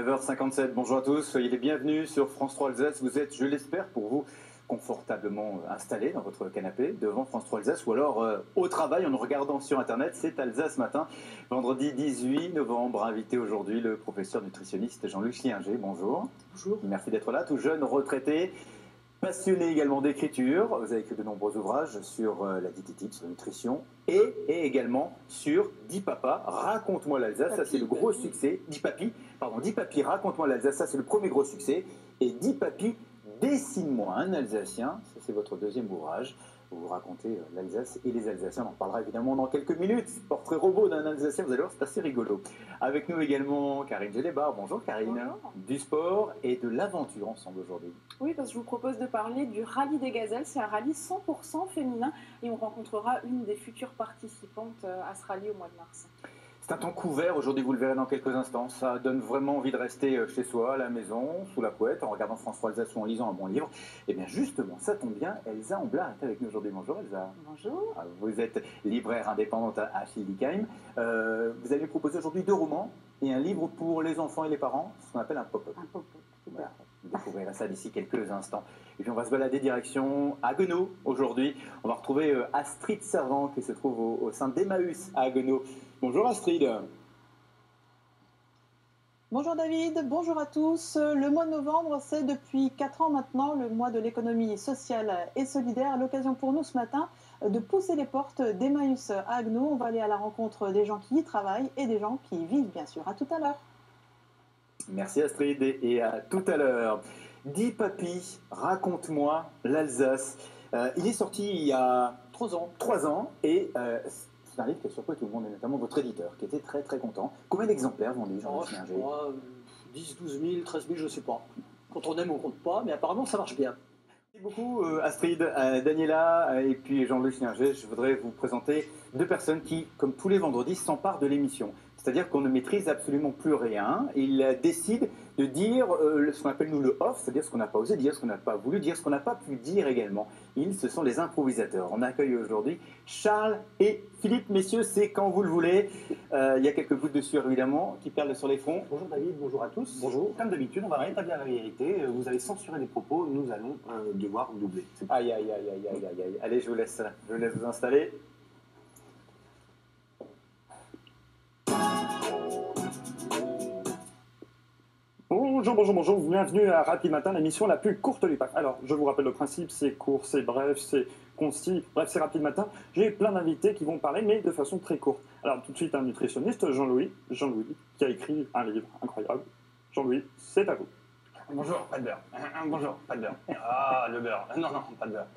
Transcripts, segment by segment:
9h57, bonjour à tous, soyez les bienvenus sur France 3 Alsace. Vous êtes, je l'espère, pour vous, confortablement installés dans votre canapé devant France 3 Alsace ou alors au travail en nous regardant sur Internet. C'est Alsace Matin, vendredi 18 novembre. Invité aujourd'hui le professeur nutritionniste Jean-Luc Schlinger. Bonjour. Bonjour. Merci d'être là, tout jeune retraité. Passionné également d'écriture, vous avez écrit de nombreux ouvrages sur la diététique, sur la nutrition et également sur Dis Papa, raconte-moi l'Alsace, ça c'est le gros succès. Dis Papi, raconte-moi l'Alsace, ça c'est le premier gros succès. Et Dis Papi, dessine-moi un Alsacien, ça c'est votre deuxième ouvrage. Vous racontez l'Alsace et les Alsaciens, on en parlera évidemment dans quelques minutes. Portrait robot d'un Alsacien, vous allez voir, c'est assez rigolo. Avec nous également Karine Gélébar. Bonjour Karine. Bonjour. Du sport et de l'aventure ensemble aujourd'hui. Oui, parce que je vous propose de parler du rallye des gazelles. C'est un rallye 100% féminin et on rencontrera une des futures participantes à ce rallye au mois de mars. C'est un temps couvert aujourd'hui, vous le verrez dans quelques instants. Ça donne vraiment envie de rester chez soi, à la maison, sous la couette, en regardant France 3 Alsace ou en lisant un bon livre. Et bien justement, ça tombe bien, Elsa Amblard est avec nous aujourd'hui. Bonjour Elsa. Bonjour. Vous êtes libraire indépendante à Schildikheim. Vous allez proposer aujourd'hui 2 romans et un livre pour les enfants et les parents, ce qu'on appelle un pop-up. Un pop-up. Voilà. Vous découvrirez ça d'ici quelques instants. Et puis on va se balader direction Haguenau aujourd'hui. On va retrouver Astrid Servant qui se trouve au sein d'Emmaüs à Haguenau. Bonjour Astrid. Bonjour David, bonjour à tous. Le mois de novembre, c'est depuis 4 ans maintenant le mois de l'économie sociale et solidaire. L'occasion pour nous ce matin de pousser les portes d'Emmaüs à Haguenau. On va aller à la rencontre des gens qui y travaillent et des gens qui y vivent, bien sûr. À tout à l'heure. Merci Astrid et à tout à l'heure. Dis Papi, raconte-moi l'Alsace. Il est sorti il y a 3 ans et c'est un livre qui a surpris tout le monde et notamment votre éditeur qui était très très content. Combien d'exemplaires vendus, Jean-Luc Schlinger ? 10, 12 000, 13 000, je ne sais pas. Quand on aime, on ne compte pas, mais apparemment ça marche bien. Merci beaucoup Astrid, Daniela et puis Jean-Luc Schlinger. Je voudrais vous présenter 2 personnes qui, comme tous les vendredis, s'emparent de l'émission. C'est-à-dire qu'on ne maîtrise absolument plus rien. Ils décident de dire ce qu'on appelle nous le off, c'est-à-dire ce qu'on n'a pas osé dire, ce qu'on n'a pas voulu dire, ce qu'on n'a pas pu dire également. Ce sont les improvisateurs. On accueille aujourd'hui Charles et Philippe. Messieurs, c'est quand vous le voulez. Il y a quelques gouttes de sueur évidemment qui perlent sur les fronts. Bonjour David, bonjour à tous. Bonjour. Comme d'habitude, on va rétablir la vérité. Vous avez censuré des propos, nous allons devoir doubler. Aïe, aïe, aïe, aïe, aïe, aïe, aïe. Allez, je vous laisse vous installer. Bonjour, bienvenue à Rapide Matin, l'émission la plus courte du pack. Alors, je vous rappelle le principe, c'est court, c'est bref, c'est concis, bref, c'est Rapide Matin. J'ai plein d'invités qui vont parler, mais de façon très courte. Alors, tout de suite, un nutritionniste, Jean-Louis, qui a écrit un livre incroyable. Jean-Louis, c'est à vous. Bonjour, pas de beurre. Bonjour, pas de beurre. Ah, le beurre. Non, pas de beurre.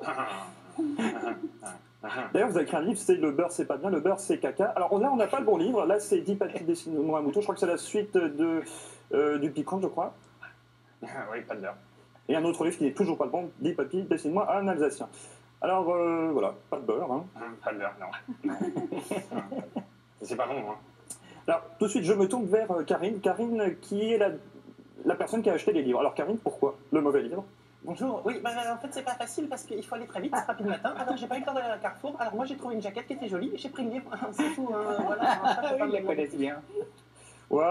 D'ailleurs, vous avez écrit un livre, c'est Le beurre, c'est pas bien, le beurre, c'est caca. Alors là, on n'a pas le bon livre. Là, c'est 10 papiers dessine-moi un mouton. Je crois que c'est la suite du Piquant, je crois. Oui, pas de beurre. Et un autre livre qui n'est toujours pas le bon, 10 papiers dessine-moi un Alsacien. Alors, voilà, pas de beurre. Hein. Pas de beurre, non. C'est pas bon, hein. Alors, tout de suite, je me tourne vers Karine. Karine, qui est la personne qui a acheté les livres. Alors, Karine, pourquoi le mauvais livre ? Bonjour, oui, en fait c'est pas facile parce qu'il faut aller très vite, c'est Rapide Matin. Alors j'ai pas eu le temps d'aller à Carrefour, alors moi j'ai trouvé une jaquette qui était jolie, j'ai pris le livre, c'est tout, voilà. Ils la connaissent bien. Ouais,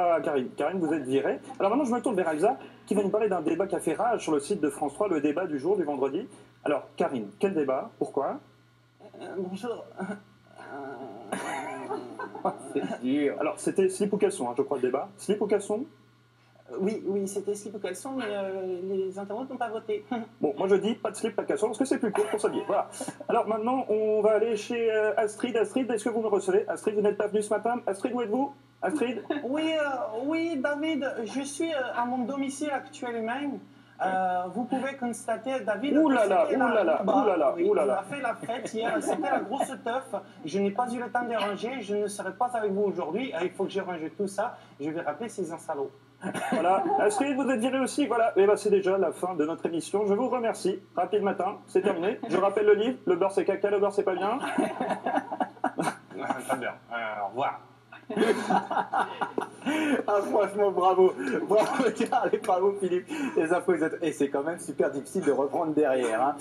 Karine, vous êtes virée. Alors maintenant, je me tourne vers Elsa, qui va nous parler d'un débat qui a fait rage sur le site de France 3, le débat du jour, du vendredi. Alors, Karine, quel débat ? Pourquoi ? Bonjour. C'est dur. Alors, c'était slip ou caleçon, hein, je crois, le débat. Slip ou caleçon ? Oui, c'était slip ou caleçon, mais les internautes n'ont pas voté. Bon, moi je dis pas de slip, pas de caleçon, parce que c'est plus court pour s'habiller. Voilà. Alors maintenant, on va aller chez Astrid. Astrid, est-ce que vous me recevez ? Astrid, vous n'êtes pas venue ce matin ? Astrid, où êtes-vous ? Astrid ? Oui, David, je suis à mon domicile actuellement. Vous pouvez constater, David, Ouh là là. il a fait la fête hier, c'était la grosse teuf. Je n'ai pas eu le temps de ranger, je ne serai pas avec vous aujourd'hui. Il faut que je range tout ça. Je vais rappeler ces salauds. Voilà. Astrid, vous êtes virée aussi. Voilà. Et c'est déjà la fin de notre émission. Je vous remercie. Rapide Matin, c'est terminé. Je rappelle le livre. Le beurre c'est caca, le beurre c'est pas bien. Pas de beurre. Au revoir. Franchement, bravo Karl et bravo Philippe, les improvisateurs. Et c'est quand même super difficile de reprendre derrière. Hein.